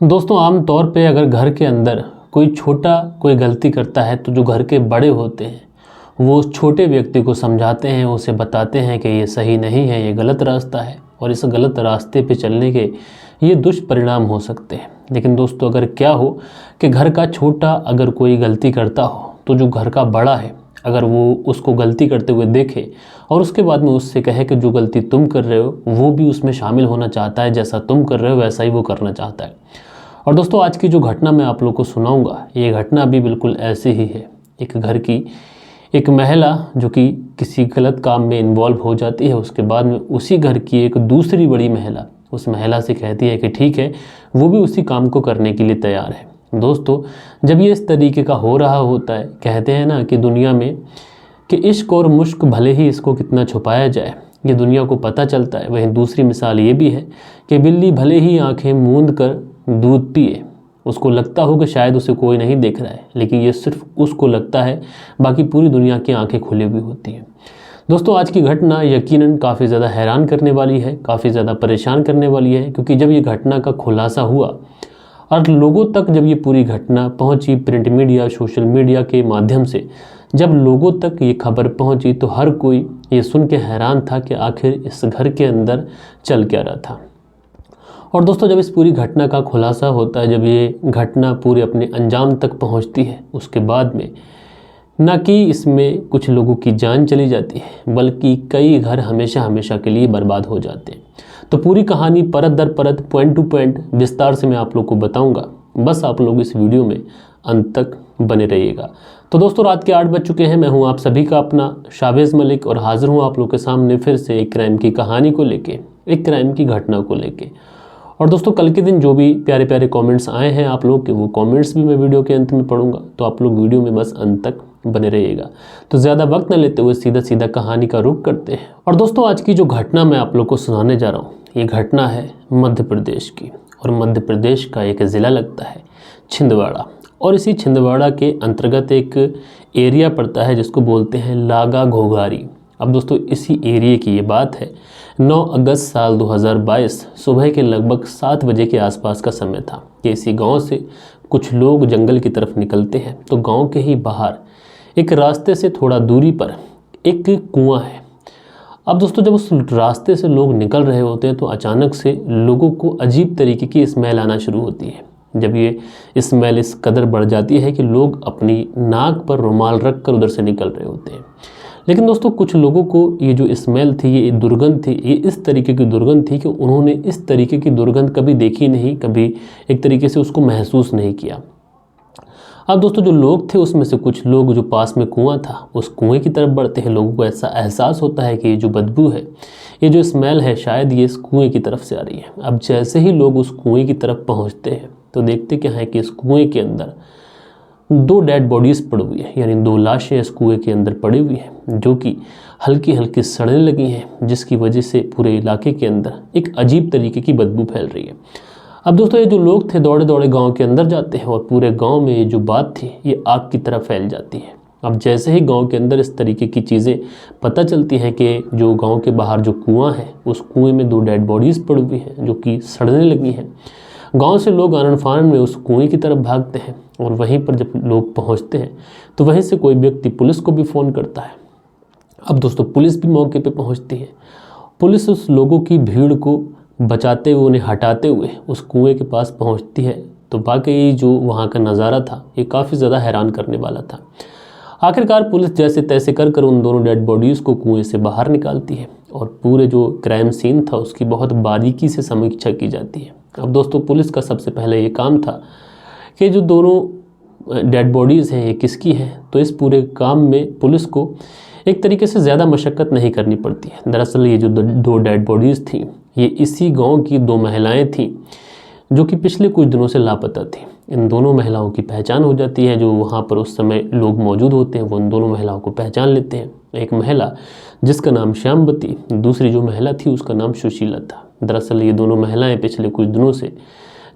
दोस्तों आम तौर पे अगर घर के अंदर कोई गलती करता है तो जो घर के बड़े होते हैं वो उस छोटे व्यक्ति को समझाते हैं, उसे बताते हैं कि ये सही नहीं है, ये गलत रास्ता है और इस गलत रास्ते पे चलने के ये दुष्परिणाम हो सकते हैं। लेकिन दोस्तों अगर क्या हो कि घर का छोटा अगर कोई गलती करता हो तो जो घर का बड़ा है अगर वो उसको गलती करते हुए देखे और उसके बाद में उससे कहे कि जो गलती तुम कर रहे हो वो भी उसमें शामिल होना चाहता है, जैसा तुम कर रहे हो वैसा ही वो करना चाहता है। और दोस्तों आज की जो घटना मैं आप लोग को सुनाऊंगा ये घटना भी बिल्कुल ऐसी ही है। एक घर की एक महिला जो कि किसी गलत काम में इन्वॉल्व हो जाती है, उसके बाद में उसी घर की एक दूसरी बड़ी महिला उस महिला से कहती है कि ठीक है, वो भी उसी काम को करने के लिए तैयार है। दोस्तों जब ये इस तरीके का हो रहा होता है, कहते हैं ना कि दुनिया में कि इश्क और मुश्क भले ही इसको कितना छुपाया जाए ये दुनिया को पता चलता है। वहीं दूसरी मिसाल ये भी है कि बिल्ली भले ही आंखें मूंद कर दूध पिए, उसको लगता हो कि शायद उसे कोई नहीं देख रहा है, लेकिन ये सिर्फ उसको लगता है, बाकी पूरी दुनिया की आंखें खुली हुई होती हैं। दोस्तों आज की घटना यकीनन काफ़ी ज़्यादा हैरान करने वाली है, काफ़ी ज़्यादा परेशान करने वाली है, क्योंकि जब ये घटना का खुलासा हुआ और लोगों तक जब ये पूरी घटना पहुंची, प्रिंट मीडिया सोशल मीडिया के माध्यम से जब लोगों तक ये खबर पहुंची तो हर कोई ये सुन के हैरान था कि आखिर इस घर के अंदर चल क्या रहा था। और दोस्तों जब इस पूरी घटना का खुलासा होता है, जब ये घटना पूरे अपने अंजाम तक पहुंचती है, उसके बाद में न कि इसमें कुछ लोगों की जान चली जाती है बल्कि कई घर हमेशा हमेशा के लिए बर्बाद हो जाते हैं। तो पूरी कहानी परत दर परत पॉइंट टू पॉइंट विस्तार से मैं आप लोग को बताऊंगा, बस आप लोग इस वीडियो में अंत तक बने रहिएगा। तो दोस्तों रात के 8 बज चुके हैं, मैं हूं आप सभी का अपना शावेज़ मलिक और हाजिर हूं आप लोग के सामने फिर से एक क्राइम की कहानी को लेके, एक क्राइम की घटना को लेके। और दोस्तों कल के दिन जो भी प्यारे प्यारे कमेंट्स आए हैं आप लोग के, वो कमेंट्स भी मैं वीडियो के अंत में पढ़ूंगा, तो आप लोग वीडियो में बस अंत तक बने रहिएगा। तो ज़्यादा वक्त न लेते हुए सीधा सीधा कहानी का रुख करते हैं। और दोस्तों आज की जो घटना मैं आप लोग को सुनाने जा रहा हूँ ये घटना है मध्य प्रदेश की, और मध्य प्रदेश का एक ज़िला लगता है छिंदवाड़ा, और इसी छिंदवाड़ा के अंतर्गत एक एरिया पड़ता है जिसको बोलते हैं लागा घोघारी। अब दोस्तों इसी एरिया की ये बात है, 9 अगस्त साल 2022 सुबह के लगभग 7 बजे के आसपास का समय था कि इसी गांव से कुछ लोग जंगल की तरफ निकलते हैं। तो गांव के ही बाहर एक रास्ते से थोड़ा दूरी पर एक कुआं है। अब दोस्तों जब उस रास्ते से लोग निकल रहे होते हैं तो अचानक से लोगों को अजीब तरीके की स्मेल आना शुरू होती है। जब ये स्मेल इस कदर बढ़ जाती है कि लोग अपनी नाक पर रुमाल रख कर उधर से निकल रहे होते हैं। लेकिन दोस्तों कुछ लोगों को ये जो स्मेल थी, ये दुर्गंध थी, ये इस तरीके की दुर्गंध थी कि उन्होंने इस तरीके की दुर्गंध कभी देखी नहीं, कभी एक तरीके से उसको महसूस नहीं किया। अब दोस्तों जो लोग थे उसमें से कुछ लोग जो पास में कुआं था उस कुएं की तरफ बढ़ते हैं। लोगों को ऐसा एहसास होता है कि ये जो बदबू है, ये जो स्मेल है, शायद ये इस कुएं की तरफ से आ रही है। अब जैसे ही लोग उस कुएं की तरफ पहुंचते हैं तो देखते क्या है कि इस कुएं के अंदर 2 डेड बॉडीज़ पड़ी हुई है, यानी 2 लाशें इस कुएं के अंदर पड़ी हुई हैं जो कि हल्की हल्की सड़ने लगी हैं, जिसकी वजह से पूरे इलाके के अंदर एक अजीब तरीके की बदबू फैल रही है। अब दोस्तों ये जो लोग थे दौड़े दौड़े गांव के अंदर जाते हैं और पूरे गांव में ये जो बात थी ये आग की तरह फैल जाती है। अब जैसे ही गांव के अंदर इस तरीके की चीज़ें पता चलती हैं कि जो गांव के बाहर जो कुआं है उस कुएं में 2 डेड बॉडीज़ पड़ी हुई हैं जो कि सड़ने लगी हैं, गांव से लोग आनन फानन में उस कुएं की तरफ भागते हैं। और वहीं पर जब लोग पहुंचते हैं तो वहीं से कोई व्यक्ति पुलिस को भी फ़ोन करता है। अब दोस्तों पुलिस भी मौके पे पहुंचती है। पुलिस उस लोगों की भीड़ को बचाते हुए, उन्हें हटाते हुए उस कुएं के पास पहुंचती है। तो वाकई जो वहाँ का नज़ारा था ये काफ़ी ज़्यादा हैरान करने वाला था। आखिरकार पुलिस जैसे तैसे कर उन दोनों डेड बॉडीज़ को कुएं से बाहर निकालती है और पूरे जो क्राइम सीन था उसकी बहुत बारीकी से समीक्षा की जाती है। अब दोस्तों पुलिस का सबसे पहले ये काम था कि जो दोनों डेड बॉडीज़ हैं ये किसकी हैं। तो इस पूरे काम में पुलिस को एक तरीके से ज़्यादा मशक्क़त नहीं करनी पड़ती है। दरअसल ये जो 2 डेड बॉडीज़ थी ये इसी गांव की 2 महिलाएं थीं जो कि पिछले कुछ दिनों से लापता थीं। इन दोनों महिलाओं की पहचान हो जाती है, जो वहाँ पर उस समय लोग मौजूद होते हैं वो उन दोनों महिलाओं को पहचान लेते हैं। एक महिला जिसका नाम श्यामवती, दूसरी जो महिला थी उसका नाम सुशीला था। दरअसल ये दोनों महिलाएं पिछले कुछ दिनों से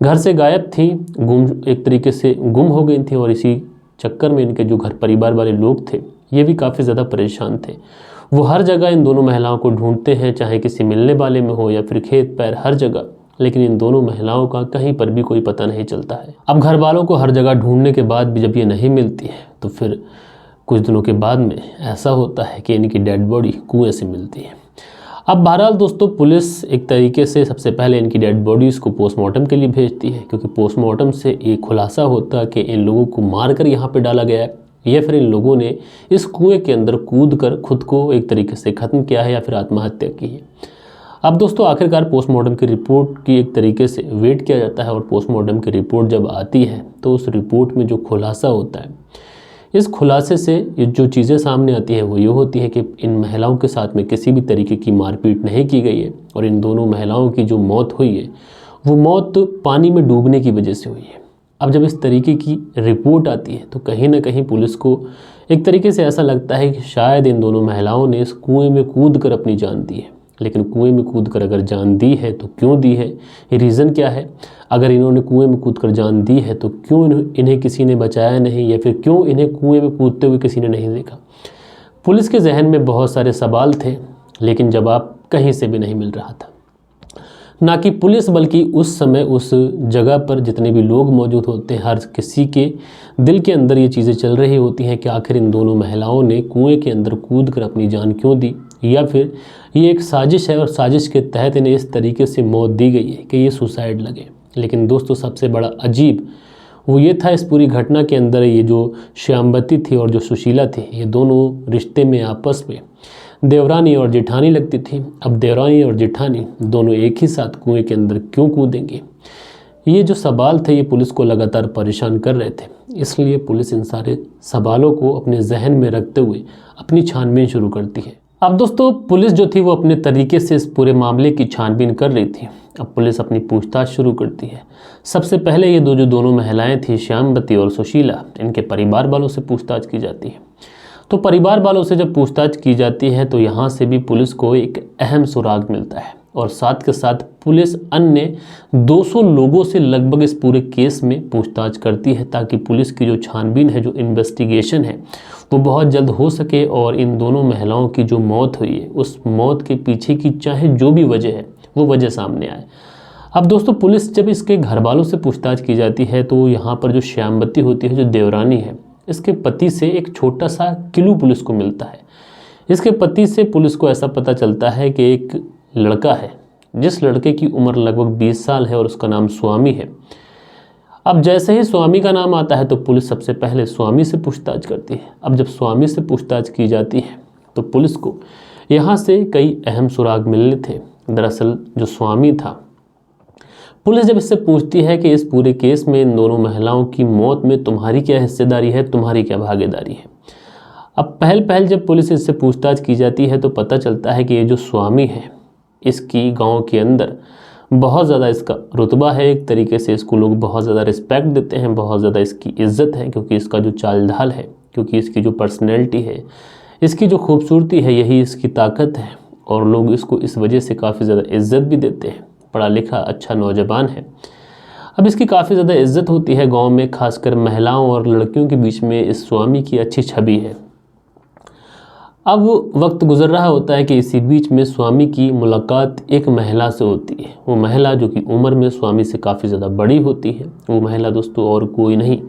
घर से गायब थीं, एक तरीके से गुम हो गई थी, और इसी चक्कर में इनके जो घर परिवार वाले लोग थे ये भी काफ़ी ज़्यादा परेशान थे। वो हर जगह इन दोनों महिलाओं को ढूंढते हैं, चाहे किसी मिलने वाले में हो या फिर खेत पैर, हर जगह लेकिन इन दोनों महिलाओं का कहीं पर भी कोई पता नहीं चलता है। अब घर वालों को हर जगह ढूंढने के बाद भी जब ये नहीं मिलती है तो फिर कुछ दिनों के बाद में ऐसा होता है कि इनकी डेड बॉडी कुएं से मिलती है। अब बहरहाल दोस्तों, पुलिस एक तरीके से सबसे पहले इनकी डेड बॉडीज़ को पोस्टमार्टम के लिए भेजती है, क्योंकि पोस्टमार्टम से ये खुलासा होता है कि इन लोगों को मारकर यहाँ पे डाला गया है या फिर इन लोगों ने इस कुएं के अंदर कूद कर खुद को एक तरीके से ख़त्म किया है या फिर आत्महत्या की है। अब दोस्तों, आखिरकार पोस्टमार्टम की रिपोर्ट की एक तरीके से वेट किया जाता है और पोस्टमार्टम की रिपोर्ट जब आती है तो उस रिपोर्ट में जो खुलासा होता है, इस खुलासे से ये जो चीज़ें सामने आती हैं वो ये होती है कि इन महिलाओं के साथ में किसी भी तरीके की मारपीट नहीं की गई है और इन दोनों महिलाओं की जो मौत हुई है वो मौत पानी में डूबने की वजह से हुई है। अब जब इस तरीके की रिपोर्ट आती है तो कहीं ना कहीं पुलिस को एक तरीके से ऐसा लगता है कि शायद इन दोनों महिलाओं ने इस कुएं में कूद कर अपनी जान दी है। लेकिन कुएं में कूद कर अगर जान दी है तो क्यों दी है, ये रीज़न क्या है? अगर इन्होंने कुएं में कूद कर जान दी है तो क्यों इन्हें किसी ने बचाया नहीं, या फिर क्यों इन्हें कुएं में कूदते हुए किसी ने नहीं देखा? पुलिस के जहन में बहुत सारे सवाल थे, लेकिन जवाब कहीं से भी नहीं मिल रहा था। ना कि पुलिस बल्कि उस समय उस जगह पर जितने भी लोग मौजूद होते हैं, हर किसी के दिल के अंदर ये चीज़ें चल रही होती हैं कि आखिर इन दोनों महिलाओं ने कुएं के अंदर कूद कर अपनी जान क्यों दी, या फिर ये एक साजिश है और साजिश के तहत इन्हें इस तरीके से मौत दी गई है कि ये सुसाइड लगे। लेकिन दोस्तों, सबसे बड़ा अजीब वो ये था इस पूरी घटना के अंदर, ये जो श्यामवती थी और जो सुशीला थी, ये दोनों रिश्ते में आपस में देवरानी और जेठानी लगती थी। अब देवरानी और जेठानी दोनों एक ही साथ कुएं के अंदर क्यों कूदेंगे? ये जो सवाल थे ये पुलिस को लगातार परेशान कर रहे थे। इसलिए पुलिस इन सारे सवालों को अपने जहन में रखते हुए अपनी छानबीन शुरू करती है। अब दोस्तों, पुलिस जो थी वो अपने तरीके से इस पूरे मामले की छानबीन कर रही थी। अब पुलिस अपनी पूछताछ शुरू करती है। सबसे पहले ये जो दोनों महिलाएं थी, श्यामवती और सुशीला, इनके परिवार वालों से पूछताछ की जाती है। तो परिवार वालों से जब पूछताछ की जाती है तो यहाँ से भी पुलिस को एक अहम सुराग मिलता है और साथ के साथ पुलिस अन्य 200 लोगों से लगभग इस पूरे केस में पूछताछ करती है, ताकि पुलिस की जो छानबीन है, जो इन्वेस्टिगेशन है, वो बहुत जल्द हो सके और इन दोनों महिलाओं की जो मौत हुई है उस मौत के पीछे की चाहे जो भी वजह है वो वजह सामने आए। अब दोस्तों, पुलिस जब इसके घर वालों से पूछताछ की जाती है तो यहाँ पर जो श्यामवती होती है, जो देवरानी है, इसके पति से एक छोटा सा क्लू पुलिस को मिलता है। इसके पति से पुलिस को ऐसा पता चलता है कि एक लड़का है, जिस लड़के की उम्र लगभग 20 साल है और उसका नाम स्वामी है। अब जैसे ही स्वामी का नाम आता है तो पुलिस सबसे पहले स्वामी से पूछताछ करती है। अब जब स्वामी से पूछताछ की जाती है तो पुलिस को यहाँ से कई अहम सुराग मिलने थे। दरअसल जो स्वामी था, पुलिस जब इससे पूछती है कि इस पूरे केस में इन दोनों महिलाओं की मौत में तुम्हारी क्या हिस्सेदारी है, तुम्हारी क्या भागीदारी है। अब पहल जब पुलिस इससे पूछताछ की जाती है तो पता चलता है कि ये जो स्वामी है, इसकी गांव के अंदर बहुत ज़्यादा इसका रुतबा है। एक तरीके से इसको लोग बहुत ज़्यादा रिस्पेक्ट देते हैं, बहुत ज़्यादा इसकी इज़्ज़त है, क्योंकि इसका जो चाल ढाल है, क्योंकि इसकी जो पर्सनैलिटी है, इसकी जो खूबसूरती है, यही इसकी ताकत है और लोग इसको इस वजह से काफ़ी ज़्यादा इज़्ज़त भी देते हैं। पढ़ा लिखा अच्छा नौजवान है। अब इसकी काफ़ी ज़्यादा इज्जत होती है गांव में, खासकर महिलाओं और लड़कियों के बीच में इस स्वामी की अच्छी छवि है। अब वक्त गुजर रहा होता है कि इसी बीच में स्वामी की मुलाकात एक महिला से होती है। वो महिला जो कि उम्र में स्वामी से काफ़ी ज़्यादा बड़ी होती है। वो महिला दोस्तों और कोई नहीं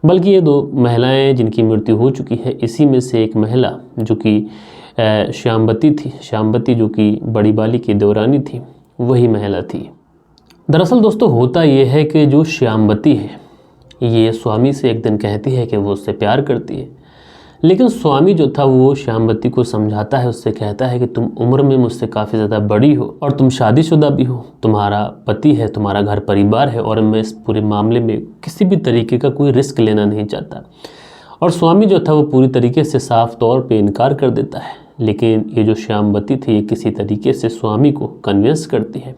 बल्कि ये दो महिलाएं जिनकी मृत्यु हो चुकी है, इसी में से एक महिला जो कि श्यामवती थी। श्यामवती जो कि बड़ी बाली की देवरानी थी, वही महिला थी। दरअसल दोस्तों होता ये है कि जो श्यामवती है, ये स्वामी से एक दिन कहती है कि वो उससे प्यार करती है, लेकिन स्वामी जो था वो श्यामवती को समझाता है, उससे कहता है कि तुम उम्र में मुझसे काफ़ी ज़्यादा बड़ी हो और तुम शादीशुदा भी हो, तुम्हारा पति है, तुम्हारा घर परिवार है और मैं इस पूरे मामले में किसी भी तरीके का कोई रिस्क लेना नहीं चाहता। और स्वामी जो था वो पूरी तरीके से साफ तौर पे इनकार कर देता है। लेकिन ये जो श्यामवती थी, ये किसी तरीके से स्वामी को कन्विंस करती है,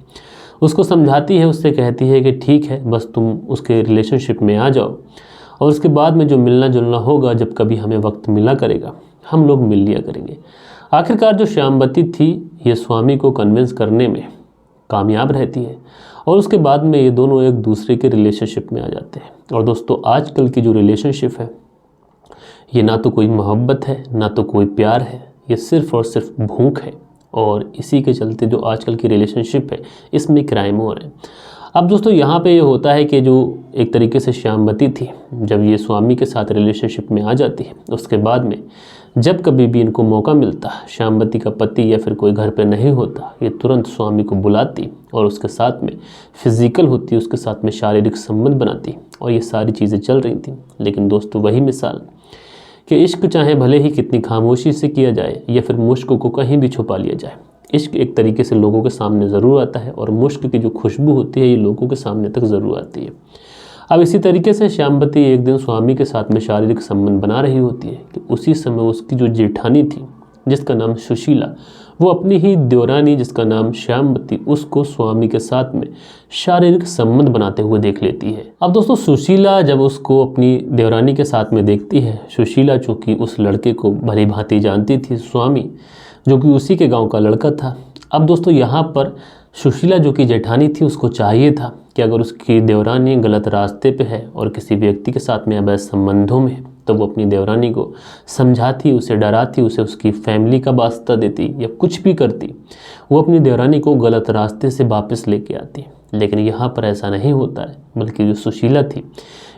उसको समझाती है, उससे कहती है कि ठीक है, बस तुम उसके रिलेशनशिप में आ जाओ और उसके बाद में जो मिलना जुलना होगा, जब कभी हमें वक्त मिला करेगा, हम लोग मिल लिया करेंगे। आखिरकार जो श्यामवती थी, ये स्वामी को कन्विंस करने में कामयाब रहती है और उसके बाद में ये दोनों एक दूसरे के रिलेशनशिप में आ जाते हैं। और दोस्तों आजकल की जो रिलेशनशिप है, ये ना तो कोई मोहब्बत है, ना तो कोई प्यार है, ये सिर्फ़ और सिर्फ भूख है और इसी के चलते जो आजकल की रिलेशनशिप है इसमें क्राइम हो रहे हैं। अब दोस्तों यहाँ पे ये होता है कि जो एक तरीके से श्यामवती थी, जब ये स्वामी के साथ रिलेशनशिप में आ जाती है, उसके बाद में जब कभी भी इनको मौका मिलता, श्यामवती का पति या फिर कोई घर पे नहीं होता, ये तुरंत स्वामी को बुलाती और उसके साथ में फिजिकल होती, उसके साथ में शारीरिक संबंध बनाती और ये सारी चीज़ें चल रही थी। लेकिन दोस्तों वही मिसाल कि इश्क चाहे भले ही कितनी खामोशी से किया जाए या फिर मुश्क को कहीं भी छुपा लिया जाए, इश्क एक तरीके से लोगों के सामने ज़रूर आता है और मुश्क की जो खुशबू होती है ये लोगों के सामने तक ज़रूर आती है। अब इसी तरीके से श्यामवती एक दिन स्वामी के साथ में शारीरिक संबंध बना रही होती है कि उसी समय उसकी जो जेठानी थी जिसका नाम सुशीला, वो अपनी ही देवरानी जिसका नाम श्यामवती, उसको स्वामी के साथ में शारीरिक संबंध बनाते हुए देख लेती है। अब दोस्तों सुशीला जब उसको अपनी देवरानी के साथ में देखती है, सुशीला चूँकि उस लड़के को भली भांति जानती थी, स्वामी जो कि उसी के गांव का लड़का था। अब दोस्तों यहाँ पर सुशीला जो कि जेठानी थी उसको चाहिए था कि अगर उसकी देवरानी गलत रास्ते पे है और किसी व्यक्ति के साथ में अवैध संबंधों में है तो वो अपनी देवरानी को समझाती, उसे डराती, उसे उसकी फैमिली का वास्ता देती या कुछ भी करती, वो अपनी देवरानी को गलत रास्ते से वापस लेके आती। लेकिन यहाँ पर ऐसा नहीं होता है, बल्कि जो सुशीला थी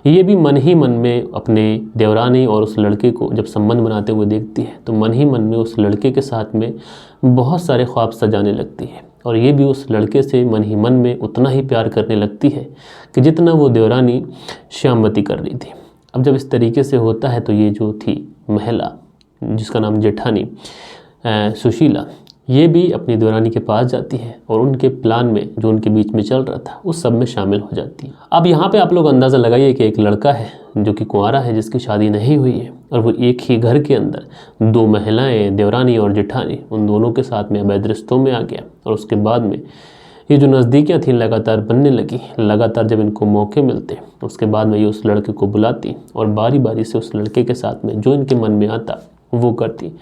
ये भी मन ही मन में अपने देवरानी और उस लड़के को जब संबंध बनाते हुए देखती है तो मन ही मन में उस लड़के के साथ में बहुत सारे ख्वाब सजाने लगती है और ये भी उस लड़के से मन ही मन में उतना ही प्यार करने लगती है कि जितना वो देवरानी श्यामवती कर रही थी। अब जब इस तरीके से होता है तो ये जो थी महिला जिसका नाम जेठानी सुशीला, ये भी अपनी देवरानी के पास जाती है और उनके प्लान में जो उनके बीच में चल रहा था उस सब में शामिल हो जाती है। अब यहाँ पे आप लोग अंदाज़ा लगाइए कि एक लड़का है जो कि कुंवारा है, जिसकी शादी नहीं हुई है, और वो एक ही घर के अंदर दो महिलाएं, देवरानी और जेठानी, उन दोनों के साथ में अवैध रिश्तों में आ गया। और उसके बाद में ये जो नज़दीकियाँ थी लगातार बनने लगी। लगातार जब इनको मौके मिलते उसके बाद में ये उस लड़के को बुलाती और बारी बारी से उस लड़के के साथ में जो इनके मन में आता वो करती।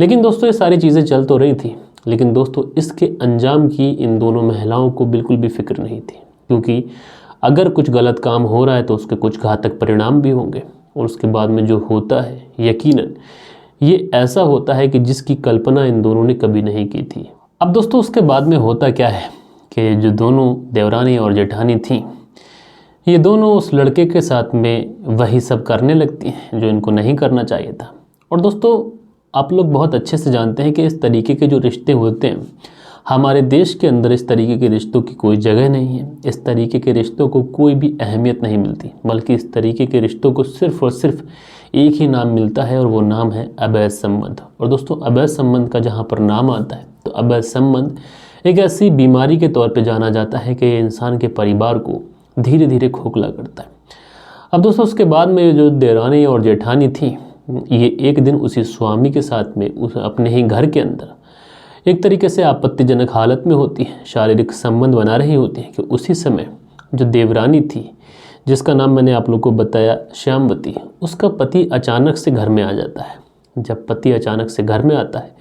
लेकिन दोस्तों ये सारी चीज़ें चल तो रही थी, लेकिन दोस्तों इसके अंजाम की इन दोनों महिलाओं को बिल्कुल भी फिक्र नहीं थी, क्योंकि अगर कुछ गलत काम हो रहा है तो उसके कुछ घातक परिणाम भी होंगे। और उसके बाद में जो होता है यकीनन ये ऐसा होता है कि जिसकी कल्पना इन दोनों ने कभी नहीं की थी। अब दोस्तों उसके बाद में होता क्या है कि जो दोनों देवरानी और जेठानी थी, ये दोनों उस लड़के के साथ में वही सब करने लगती हैं जो इनको नहीं करना चाहिए था। और दोस्तों आप लोग बहुत अच्छे से जानते हैं कि इस तरीके के जो रिश्ते होते हैं हमारे देश के अंदर, इस तरीके के रिश्तों की कोई जगह नहीं है। इस तरीके के रिश्तों को कोई भी अहमियत नहीं मिलती, बल्कि इस तरीके के रिश्तों को सिर्फ़ और सिर्फ एक ही नाम मिलता है और वो नाम है अवैध संबंध। और दोस्तों अवैध संबंध का जहाँ पर नाम आता है तो अवैध संबंध एक ऐसी बीमारी के तौर पे जाना जाता है कि इंसान के परिवार को धीरे धीरे खोखला करता है। अब दोस्तों उसके बाद में जो देवरानी और जेठानी थी, ये एक दिन उसी स्वामी के साथ में उस अपने ही घर के अंदर एक तरीके से आपत्तिजनक हालत में होती है, शारीरिक संबंध बना रही होती है कि उसी समय जो देवरानी थी जिसका नाम मैंने आप लोग को बताया श्यामवती, उसका पति अचानक से घर में आ जाता है। जब पति अचानक से घर में आता है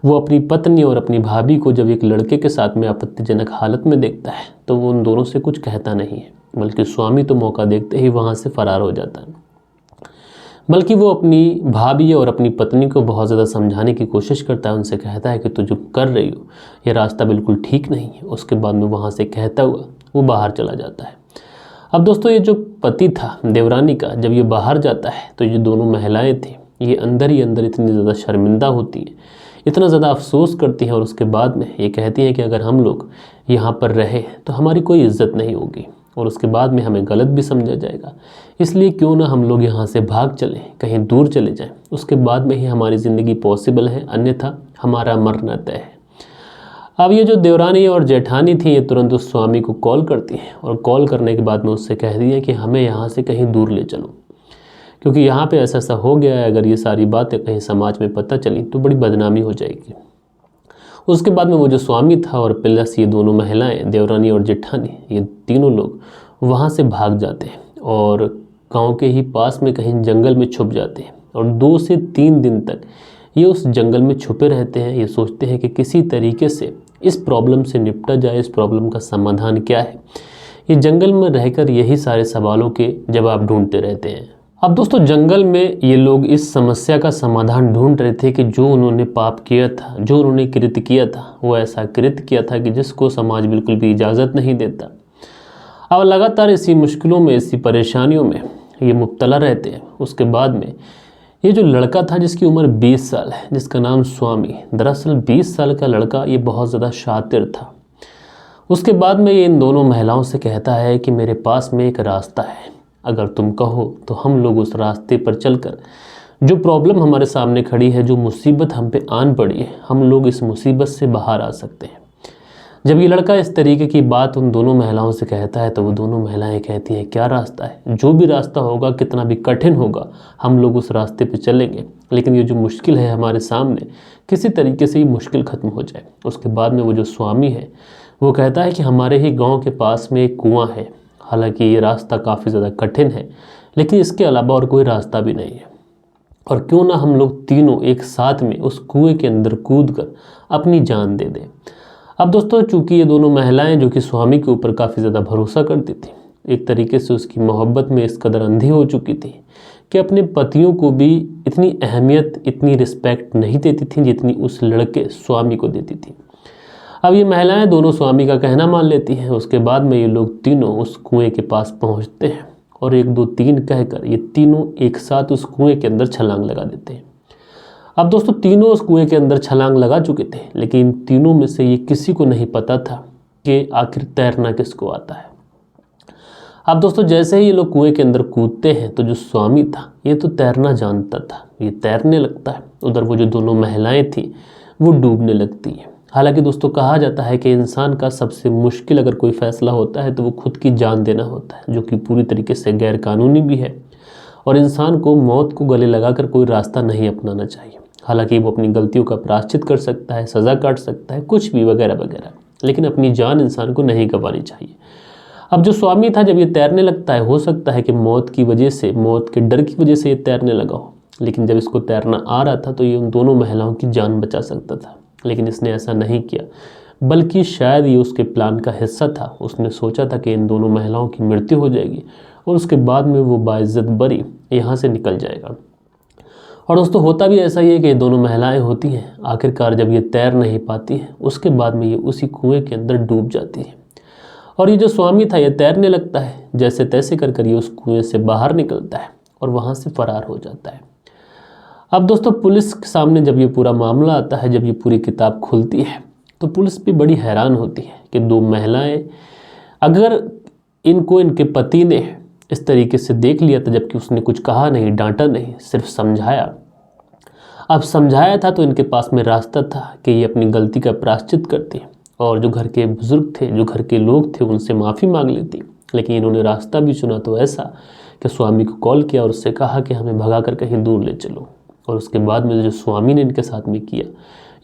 वो अपनी पत्नी और अपनी भाभी को जब एक लड़के के साथ में आपत्तिजनक हालत में देखता है तो वो उन दोनों से कुछ कहता नहीं है, बल्कि स्वामी तो मौका देखते ही वहाँ से फरार हो जाता है। बल्कि वो अपनी भाभी और अपनी पत्नी को बहुत ज़्यादा समझाने की कोशिश करता है, उनसे कहता है कि तू जो कर रही हो ये रास्ता बिल्कुल ठीक नहीं है। उसके बाद में वहाँ से कहता हुआ वो बाहर चला जाता है। अब दोस्तों ये जो पति था देवरानी का, जब ये बाहर जाता है तो ये दोनों महिलाएं थी ये अंदर ही अंदर इतनी ज़्यादा शर्मिंदा होती हैं, इतना ज़्यादा अफसोस करती हैं और उसके बाद में ये कहती हैं कि अगर हम लोग यहाँ पर रहे तो हमारी कोई इज्जत नहीं होगी और उसके बाद में हमें गलत भी समझा जाएगा, इसलिए क्यों ना हम लोग यहाँ से भाग चलें, कहीं दूर चले जाएं, उसके बाद में ही हमारी ज़िंदगी पॉसिबल है, अन्यथा हमारा मरना तय है। अब ये जो देवरानी और जेठानी थी ये तुरंत उस स्वामी को कॉल करती हैं और कॉल करने के बाद में उससे कहती हैं कि हमें यहाँ से कहीं दूर ले चलो, क्योंकि यहाँ पे ऐसा हो गया है, अगर ये सारी बातें कहीं समाज में पता चली तो बड़ी बदनामी हो जाएगी। उसके बाद में वो जो स्वामी था और प्लस ये दोनों महिलाएं देवरानी और जेठानी, ये तीनों लोग वहाँ से भाग जाते हैं और गांव के ही पास में कहीं जंगल में छुप जाते हैं और 2 से 3 दिन तक ये उस जंगल में छुपे रहते हैं। ये सोचते हैं कि किसी तरीके से इस प्रॉब्लम से निपटा जाए, इस प्रॉब्लम का समाधान क्या है। ये जंगल में रहकर यही सारे सवालों के जवाब ढूंढते रहते हैं। अब दोस्तों जंगल में ये लोग इस समस्या का समाधान ढूंढ रहे थे कि जो उन्होंने पाप किया था, जो उन्होंने कृत्य किया था, वो ऐसा कृत्य किया था कि जिसको समाज बिल्कुल भी इजाज़त नहीं देता। अब लगातार इसी मुश्किलों में, इसी परेशानियों में ये मुब्तला रहते हैं। उसके बाद में ये जो लड़का था जिसकी उम्र 20 साल है, जिसका नाम स्वामी, दरअसल 20 साल का लड़का ये बहुत ज़्यादा शातिर था। उसके बाद में ये इन दोनों महिलाओं से कहता है कि मेरे पास में एक रास्ता है, अगर तुम कहो तो हम लोग उस रास्ते पर चलकर जो प्रॉब्लम हमारे सामने खड़ी है, जो मुसीबत हम पे आन पड़ी है, हम लोग इस मुसीबत से बाहर आ सकते हैं। जब ये लड़का इस तरीके की बात उन दोनों महिलाओं से कहता है तो वो दोनों महिलाएं कहती हैं क्या रास्ता है, जो भी रास्ता होगा, कितना भी कठिन होगा, हम लोग उस रास्ते पे चलेंगे, लेकिन ये जो मुश्किल है हमारे सामने, किसी तरीके से ये मुश्किल ख़त्म हो जाए। उसके बाद में वो जो स्वामी है वो कहता है कि हमारे ही गाँव के पास में एक कुआँ है, हालांकि ये रास्ता काफ़ी ज़्यादा कठिन है, लेकिन इसके अलावा और कोई रास्ता भी नहीं है, और क्यों ना हम लोग तीनों एक साथ में उस कुएं के अंदर कूद कर अपनी जान दे दें। अब दोस्तों चूंकि ये दोनों महिलाएं जो कि स्वामी के ऊपर काफ़ी ज़्यादा भरोसा करती थी, एक तरीके से उसकी मोहब्बत में इस कदर अंधी हो चुकी थी कि अपने पतियों को भी इतनी अहमियत, इतनी रिस्पेक्ट नहीं देती थी जितनी उस लड़के स्वामी को देती थी। अब ये महिलाएं दोनों स्वामी का कहना मान लेती हैं। उसके बाद में ये लोग तीनों उस कुएं के पास पहुंचते हैं और 1 2 3 कहकर ये तीनों एक साथ उस कुएं के अंदर छलांग लगा देते हैं। अब दोस्तों तीनों उस कुएं के अंदर छलांग लगा चुके थे, लेकिन तीनों में से ये किसी को नहीं पता था कि आखिर तैरना किसको आता है। अब दोस्तों जैसे ही ये लोग कुएं के अंदर कूदते हैं तो जो स्वामी था ये तो तैरना जानता था, ये तैरने लगता है। उधर वो जो दोनों महिलाएं थी वो डूबने लगती हैं। हालांकि दोस्तों कहा जाता है कि इंसान का सबसे मुश्किल अगर कोई फ़ैसला होता है तो वो खुद की जान देना होता है, जो कि पूरी तरीके से गैर कानूनी भी है, और इंसान को मौत को गले लगाकर कोई रास्ता नहीं अपनाना चाहिए। हालांकि वो अपनी गलतियों का प्रायश्चित कर सकता है, सज़ा काट सकता है, कुछ भी वगैरह वगैरह, लेकिन अपनी जान इंसान को नहीं गंवानी चाहिए। अब जो स्वामी था जब ये तैरने लगता है, हो सकता है कि मौत की वजह से, मौत के डर की वजह से ये तैरने लगा हो, लेकिन जब इसको तैरना आ रहा था तो ये उन दोनों महिलाओं की जान बचा सकता था, लेकिन इसने ऐसा नहीं किया, बल्कि शायद ये उसके प्लान का हिस्सा था। उसने सोचा था कि इन दोनों महिलाओं की मृत्यु हो जाएगी और उसके बाद में वो बाइज्जत बरी यहाँ से निकल जाएगा। और दोस्तों होता भी ऐसा ही है कि ये दोनों महिलाएं होती हैं, आखिरकार जब ये तैर नहीं पाती हैं उसके बाद में ये उसी कुएं के अंदर डूब जाती है। और ये जो स्वामी था ये तैरने लगता है, जैसे तैसे कर ये उस कुएं से बाहर निकलता है और वहाँ से फरार हो जाता है। अब दोस्तों पुलिस के सामने जब ये पूरा मामला आता है, जब ये पूरी किताब खुलती है, तो पुलिस भी बड़ी हैरान होती है कि 2 महिलाएं, अगर इनको इनके पति ने इस तरीके से देख लिया था, जबकि उसने कुछ कहा नहीं, डांटा नहीं, सिर्फ समझाया। अब समझाया था तो इनके पास में रास्ता था कि ये अपनी गलती का प्रायश्चित करती और जो घर के बुजुर्ग थे, जो घर के लोग थे, उनसे माफ़ी मांग लेती। लेकिन इन्होंने रास्ता भी चुना तो ऐसा कि स्वामी को कॉल किया और उससे कहा कि हमें भगा कर कहीं दूर ले चलो। और उसके बाद में जो स्वामी ने इनके साथ में किया,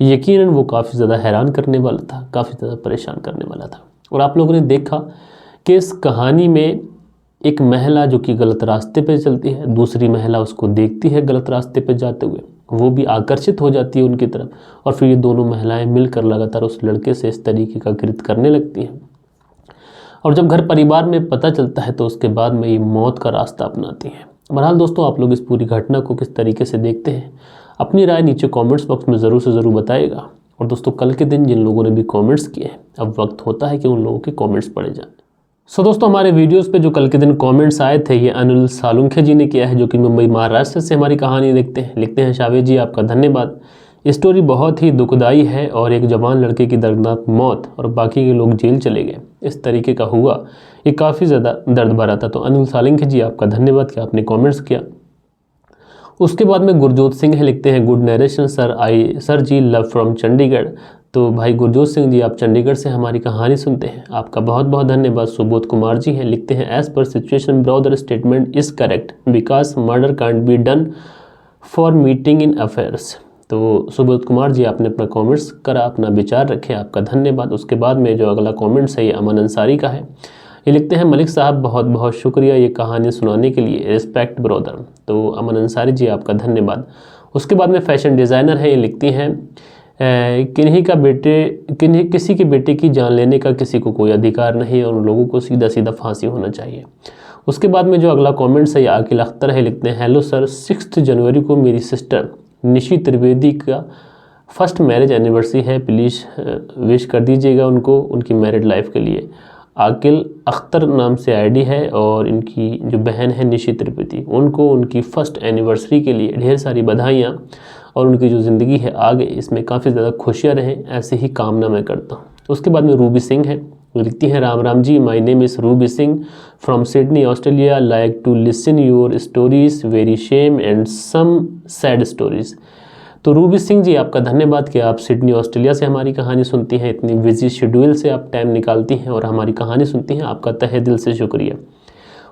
यकीनन वो काफ़ी ज़्यादा हैरान करने वाला था, काफ़ी ज़्यादा परेशान करने वाला था। और आप लोगों ने देखा कि इस कहानी में एक महिला जो कि गलत रास्ते पे चलती है, दूसरी महिला उसको देखती है गलत रास्ते पे जाते हुए, वो भी आकर्षित हो जाती है उनकी तरफ, और फिर ये दोनों महिलाएं मिलकर लगातार उस लड़के से इस तरीके का कृत्य करने लगती हैं। और जब घर परिवार में पता चलता है तो उसके बाद में ये मौत का रास्ता अपनाती हैं। बहरहाल दोस्तों आप लोग इस पूरी घटना को किस तरीके से देखते हैं, अपनी राय नीचे कमेंट्स बॉक्स में ज़रूर से ज़रूर बताइएगा। और दोस्तों कल के दिन जिन लोगों ने भी कमेंट्स किए हैं, अब वक्त होता है कि उन लोगों के कमेंट्स पढ़े जाएं। सो दोस्तों हमारे वीडियोस पे जो कल के दिन कमेंट्स आए थे, ये अनिल सालुंखे जी ने किया है, जो कि मुंबई महाराष्ट्र से हमारी कहानी देखते हैं। लिखते हैं, शावेद जी आपका धन्यवाद, स्टोरी बहुत ही दुखदाई है और एक जवान लड़के की दर्दनाक मौत और बाकी के लोग जेल चले गए, इस तरीके का हुआ, ये काफ़ी ज़्यादा दर्द भरा था। तो अनिल सालुंखे जी आपका धन्यवाद कि आपने कॉमेंट्स किया। उसके बाद में गुरजोत सिंह है, लिखते हैं, good narration sir ji, love from Chandigarh. तो भाई गुरजोत सिंह जी आप चंडीगढ़ से हमारी कहानी सुनते हैं, आपका बहुत बहुत धन्यवाद। सुबोध कुमार जी हैं, लिखते हैं, as per situation brother statement is correct because murder can't be done for meeting in affairs. तो सुबोध कुमार जी आपने अपना कमेंट्स करा, अपना विचार रखे, आपका धन्यवाद। उसके बाद में जो अगला कमेंट्स है ये अमन अंसारी का है, ये लिखते हैं, मलिक साहब बहुत बहुत शुक्रिया ये कहानी सुनाने के लिए, रिस्पेक्ट ब्रदर। तो अमन अंसारी जी आपका धन्यवाद। उसके बाद में फैशन डिज़ाइनर है, ये लिखती हैं, किसी के बेटे की जान लेने का किसी को कोई अधिकार नहीं है और उन लोगों को सीधा सीधा फांसी होना चाहिए। उसके बाद में जो अगला कमेंट्स है ये आकिल अख्तर है, लिखते हैं हेलो सर, 6 जनवरी को मेरी सिस्टर निशी त्रिवेदी का फर्स्ट मैरिज एनिवर्सरी है, प्लीज़ विश कर दीजिएगा उनको उनकी मैरिड लाइफ के लिए। आकिल अख्तर नाम से आईडी है और इनकी जो बहन है निशी त्रिवेदी, उनको उनकी फ़र्स्ट एनिवर्सरी के लिए ढेर सारी बधाइयाँ और उनकी जो ज़िंदगी है आगे इसमें काफ़ी ज़्यादा खुशियाँ रहें, ऐसे ही कामना मैं करता हूँ। उसके बाद में रूबी सिंह है, लिखती हैं Ram Ram ji, my name is Ruby Singh from Sydney Australia, like to listen your stories, very shame and some sad stories. तो रूबी सिंह जी आपका धन्यवाद कि आप सिडनी ऑस्ट्रेलिया से हमारी कहानी सुनती हैं, इतनी बिजी शेड्यूल से आप टाइम निकालती हैं और हमारी कहानी सुनती हैं, आपका तहे दिल से शुक्रिया।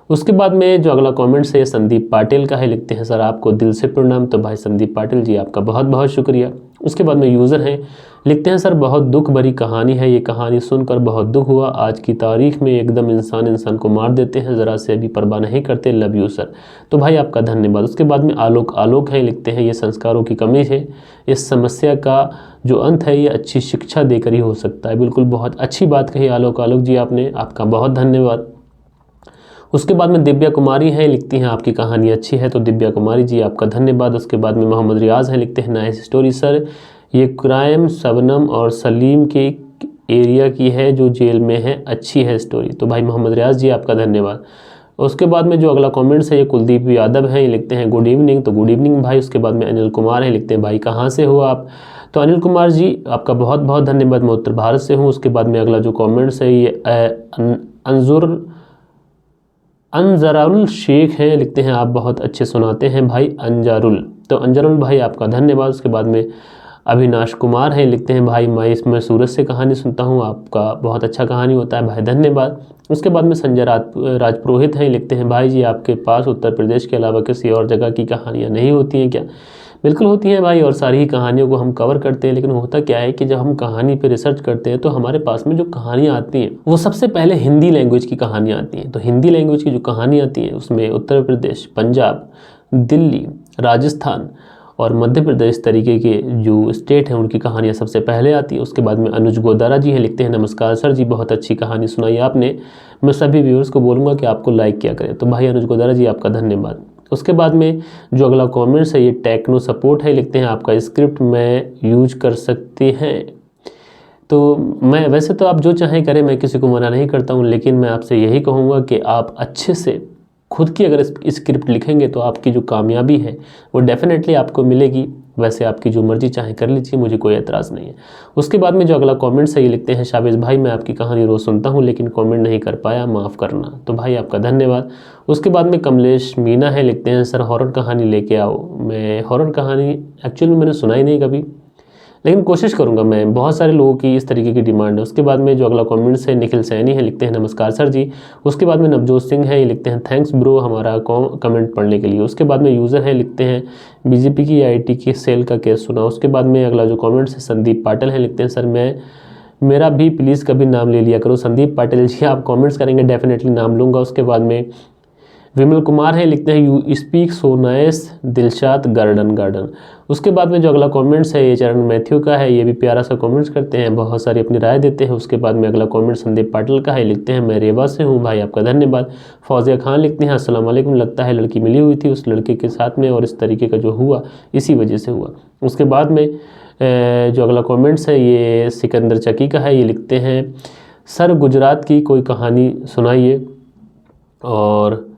उसके बाद में जो अगला कमेंट्स है संदीप पाटिल का है, लिखते हैं सर आपको दिल से प्रणाम। तो भाई संदीप पाटिल जी आपका बहुत बहुत शुक्रिया। उसके बाद में यूज़र हैं, लिखते हैं सर बहुत दुख भरी कहानी है, ये कहानी सुनकर बहुत दुख हुआ, आज की तारीख में एकदम इंसान को मार देते हैं, ज़रा से भी परवाह नहीं करते, लव यू सर। तो भाई आपका धन्यवाद। उसके बाद में आलोक है, लिखते हैं ये संस्कारों की कमी है, इस समस्या का जो अंत है ये अच्छी शिक्षा देकर ही हो सकता है। बिल्कुल बहुत अच्छी बात कही आलोक जी आपने, आपका बहुत धन्यवाद। उसके बाद में दिव्या कुमारी हैं, लिखती हैं आपकी कहानी अच्छी है, तो दिव्या कुमारी जी आपका धन्यवाद। उसके बाद में मोहम्मद रियाज हैं, लिखते हैं नाइस स्टोरी सर, ये क्राइम शबनम और सलीम के एरिया की है जो जेल में है, अच्छी है स्टोरी। तो भाई मोहम्मद रियाज जी आपका धन्यवाद। उसके बाद में जो अगला कमेंट्स है ये कुलदीप यादव हैं, ये लिखते हैं गुड इवनिंग, तो गुड इवनिंग भाई। उसके बाद में अनिल कुमार हैं, लिखते हैं भाई कहाँ से हो आप, तो अनिल कुमार जी आपका बहुत बहुत धन्यवाद, मैं उत्तर भारत से हूँ। उसके बाद में अगला जो कमेंट्स है ये अंजरुल शेख हैं, लिखते हैं आप बहुत अच्छे सुनाते हैं भाई अंजरुल, तो अंजरुल भाई आपका धन्यवाद। उसके बाद में अविनाश कुमार हैं, लिखते हैं भाई मैं सूरत से कहानी सुनता हूँ, आपका बहुत अच्छा कहानी होता है भाई धन्यवाद। उसके बाद में संजय राजपुरोहित हैं, लिखते हैं भाई जी आपके पास उत्तर प्रदेश के अलावा किसी और जगह की कहानियाँ नहीं होती हैं क्या? बिल्कुल होती हैं भाई, और सारी ही कहानियों को हम कवर करते हैं, लेकिन होता क्या है कि जब हम कहानी पे रिसर्च करते हैं तो हमारे पास में जो कहानियाँ आती हैं वो सबसे पहले हिंदी लैंग्वेज की कहानियाँ आती हैं। तो हिंदी लैंग्वेज की जो कहानी आती है उसमें उत्तर प्रदेश, पंजाब, दिल्ली, राजस्थान और मध्य प्रदेश तरीके के जो स्टेट हैं उनकी कहानियाँ सबसे पहले आती है। उसके बाद में अनुज गोदारा जी हैं, लिखते हैं नमस्कार सर जी, बहुत अच्छी कहानी सुनाई आपने, मैं सभी व्यूअर्स को बोलूँगा कि आपको लाइक किया करें। तो भाई अनुज गोदारा जी आपका धन्यवाद। उसके बाद में जो अगला कमेंट्स है ये टेक्नो सपोर्ट है, लिखते हैं आपका स्क्रिप्ट मैं यूज कर सकते हैं, तो मैं वैसे तो आप जो चाहें करें, मैं किसी को मना नहीं करता हूँ, लेकिन मैं आपसे यही कहूँगा कि आप अच्छे से खुद की अगर स्क्रिप्ट लिखेंगे तो आपकी जो कामयाबी है वो डेफिनेटली आपको मिलेगी। वैसे आपकी जो मर्जी चाहे कर लीजिए, मुझे कोई एतराज़ नहीं है। उसके बाद में जो अगला कमेंट्स है ये लिखते हैं शाबिज भाई मैं आपकी कहानी रोज़ सुनता हूँ लेकिन कमेंट नहीं कर पाया, माफ़ करना, तो भाई आपका धन्यवाद। उसके बाद में कमलेश मीना है, लिखते हैं सर हॉरर कहानी लेके आओ। मैं हॉरर कहानी एक्चुअली मैंने सुनाई नहीं कभी, लेकिन कोशिश करूंगा मैं, बहुत सारे लोगों की इस तरीके की डिमांड है। उसके बाद में जो अगला कमेंट्स है निखिल सैनी है, लिखते हैं नमस्कार सर जी। उसके बाद में नवजोत सिंह है, ये लिखते हैं थैंक्स ब्रो हमारा कमेंट पढ़ने के लिए। उसके बाद में यूज़र है, लिखते हैं बीजेपी की आईटी के सेल का केस सुना। उसके बाद में अगला जो कमेंट्स है संदीप पाटिल है, लिखते हैं सर मेरा भी प्लीज़ कभी नाम ले लिया करो। संदीप पाटिल जी आप कॉमेंट्स करेंगे डेफिनेटली नाम लूँगा। उसके बाद में विमल कुमार है, लिखते हैं you speak so nice Dilshad garden. उसके बाद में जो अगला कमेंट्स है ये चरण मैथ्यू का है, ये भी प्यारा सा कमेंट्स करते हैं, बहुत सारी अपनी राय देते हैं। उसके बाद में अगला कमेंट संदीप पाटिल का है, लिखते हैं मैं रेवा से हूँ, भाई आपका धन्यवाद। फौजिया खान लिखते हैं अस्सलाम वालेकुम, लगता है लड़की मिली हुई थी उस लड़के के साथ में और इस तरीके का जो हुआ इसी वजह से हुआ। उसके बाद में जो अगला कमेंट्स है ये सिकंदर चकी का है, ये लिखते हैं सर गुजरात की कोई कहानी सुनाइए। और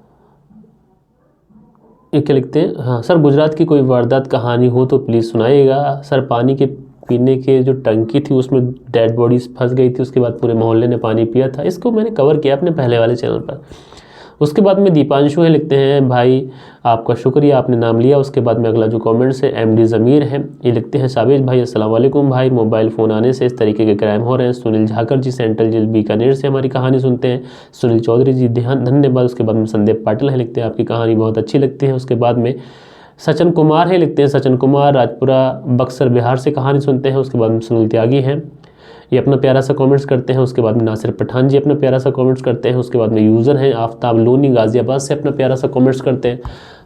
ये क्या लिखते हैं, हाँ सर गुजरात की कोई वारदात कहानी हो तो प्लीज़ सुनाइएगा। सर पानी के पीने के जो टंकी थी उसमें डेड बॉडीज फंस गई थी, उसके बाद पूरे मोहल्ले ने पानी पिया था, इसको मैंने कवर किया अपने पहले वाले चैनल पर। उसके बाद में दीपांशु है, लिखते हैं भाई आपका शुक्रिया आपने नाम लिया। उसके बाद में अगला जो कमेंट्स है एमडी ज़मीर है, ये लिखते हैं साबिज भाई अस्सलाम वालेकुम भाई, मोबाइल फ़ोन आने से इस तरीके के क्राइम हो रहे हैं। सुनील झाकर जी सेंट्रल जेल बीकानेर से हमारी कहानी सुनते हैं, सुनील चौधरी जी धन्यवाद। उसके बाद में संदीप पाटिल है, लिखते हैं आपकी कहानी बहुत अच्छी लगती है। उसके बाद में सचिन कुमार है, लिखते हैं सचिन कुमार राजपुरा बक्सर बिहार से कहानी सुनते हैं। उसके बाद में सुनील त्यागी हैं, ये अपना प्यारा सा कमेंट्स करते हैं। उसके बाद में नासिर पठान जी अपना प्यारा सा कमेंट्स करते हैं। उसके बाद में यूज़र हैं आफ्ताब लोनी गाज़ियाबाद से अपना प्यारा सा कमेंट्स करते हैं।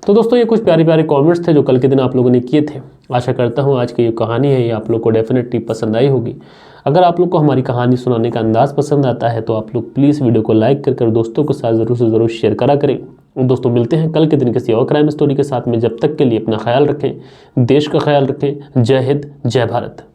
तो दोस्तों ये कुछ प्यारे प्यारे कमेंट्स थे जो कल के दिन आप लोगों ने किए थे। आशा करता हूँ आज की ये कहानी है ये आप लोग को डेफिनेटली पसंद आई होगी। अगर आप लोग को हमारी कहानी सुनाने का अंदाज़ पसंद आता है तो आप लोग प्लीज़ वीडियो को लाइक कर दोस्तों के साथ ज़रूर से ज़रूर शेयर करा करें। दोस्तों मिलते हैं कल के दिन किसी और क्राइम स्टोरी के साथ में। जब तक के लिए अपना ख्याल रखें, देश का ख्याल रखें। जय हिंद, जय भारत।